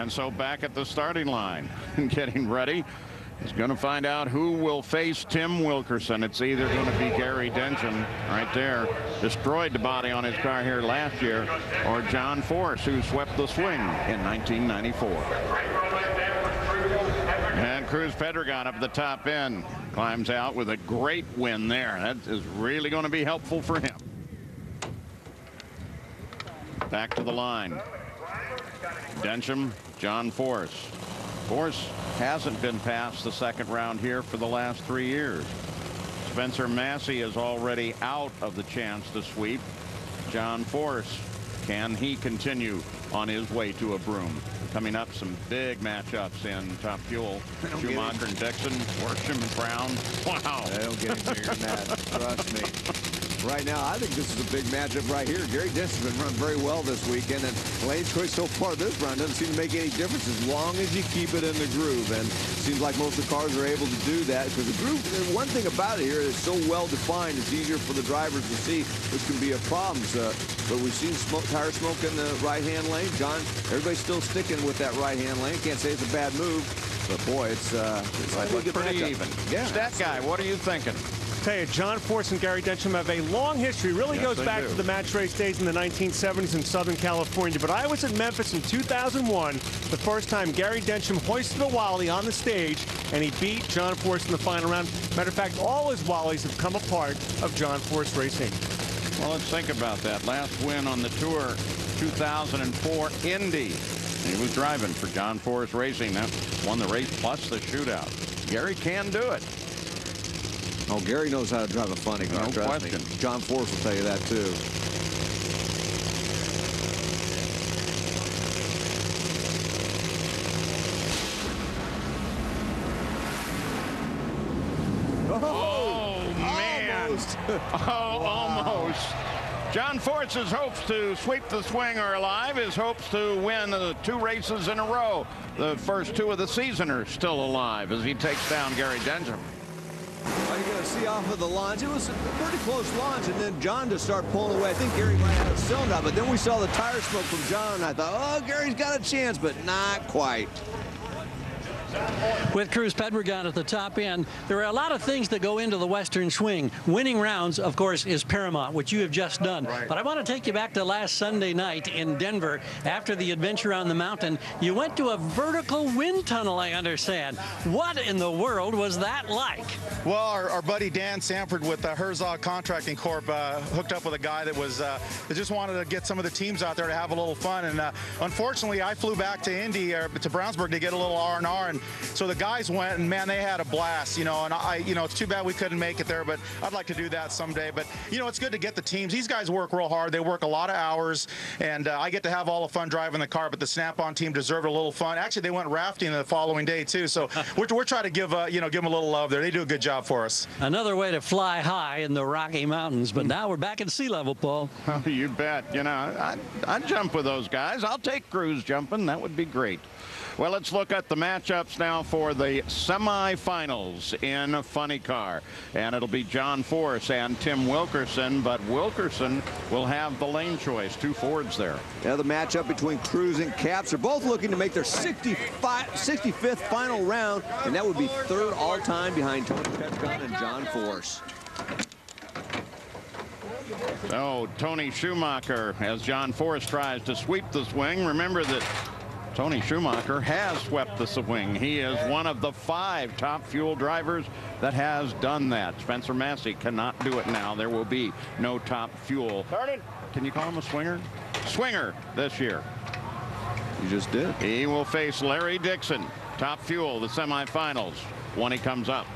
And so back at the starting line and getting ready. He's going to find out who will face Tim Wilkerson. It's either going to be Gary Densham right there, destroyed the body on his car here last year, or John Force, who swept the swing in 1994. And Cruz Pedregon up the top end climbs out with a great win there. That is really going to be helpful for him. Back to the line. Densham, John Force. Force hasn't been past the second round here for the last 3 years. Spencer Massey is already out of the chance to sweep. John Force, can he continue on his way to a broom? Coming up, some big matchups in Top Fuel. Schumacher and Dixon, Worsham and Brown. Wow. They don't get any bigger than that. Trust me. Right now, I think this is a big matchup right here. Gary Densham has been run very well this weekend, and lane choice so far this round doesn't seem to make any difference as long as you keep it in the groove. And it seems like most of the cars are able to do that because the groove, one thing about it here is so well defined, it's easier for the drivers to see, which can be a problem. But we've seen tire smoke in the right-hand lane. John, everybody's still sticking with that right-hand lane. Can't say it's a bad move, but boy, it's like a good pretty matchup. even. Yeah, Stat guy, what are you thinking? Tell you, John Force and Gary Densham have a long history. Really goes back to the match race days in the 1970s in Southern California. But I was at Memphis in 2001, the first time Gary Densham hoisted a Wally on the stage, and he beat John Force in the final round. Matter of fact, all his Wallies have come a part of John Force racing. Well, let's think about that. Last win on the tour, 2004 Indy. He was driving for John Force Racing. That won the race plus the shootout. Gary can do it. Oh, Gary knows how to drive a funny car. No question. John Force will tell you that too. Oh man. Almost. Almost. John Force's hopes to sweep the swing are alive. His hopes to win the 2 races in a row. The first 2 of the season are still alive as he takes down Gary Densham. Well, you're going to see off of the launch. It was a pretty close launch, and then John just started pulling away. I think Gary might have a cylinder, but then we saw the tire smoke from John, and I thought, oh, Gary's got a chance, but not quite. With Cruz Pedregon at the top end, there are a lot of things that go into the Western swing. Winning rounds, of course, is paramount, which you have just done. Right. But I want to take you back to last Sunday night in Denver. After the adventure on the mountain, you went to a vertical wind tunnel, I understand. What in the world was that like? Well, our buddy Dan Sanford with Herzog Contracting Corp hooked up with a guy that was that just wanted to get some of the teams out there to have a little fun. And unfortunately, I flew back to Indy, to Brownsburg, to get a little R&R. And so the guys went, and man, they had a blast, and it's too bad we couldn't make it there, but I'd like to do that someday. But, it's good to get the teams. These guys work real hard. They work a lot of hours, and I get to have all the fun driving the car, but the Snap-on team deserved a little fun. Actually, they went rafting the following day, too, so we're trying to give them a little love there. They do a good job for us. Another way to fly high in the Rocky Mountains, but now we're back at sea level, Paul. Oh, you bet. I'd jump with those guys. I'll take Cruz jumping. That would be great. Well, let's look at the matchups now for the semifinals in a funny car. And it'll be John Force and Tim Wilkerson, but Wilkerson will have the lane choice. 2 Fords there. Yeah, the matchup between Cruz and Capps. They're both looking to make their 65th final round, and that would be 3rd all-time behind Tony Pedregon and John Force. Oh, Tony Schumacher as John Force tries to sweep the swing. Remember that Tony Schumacher has swept the swing. He is one of the 5 Top Fuel drivers that has done that. Spencer Massey cannot do it now. There will be no Top Fuel. Can you call him a swinger? Swinger this year. You just did. He will face Larry Dixon. Top Fuel, the semifinals, when he comes up.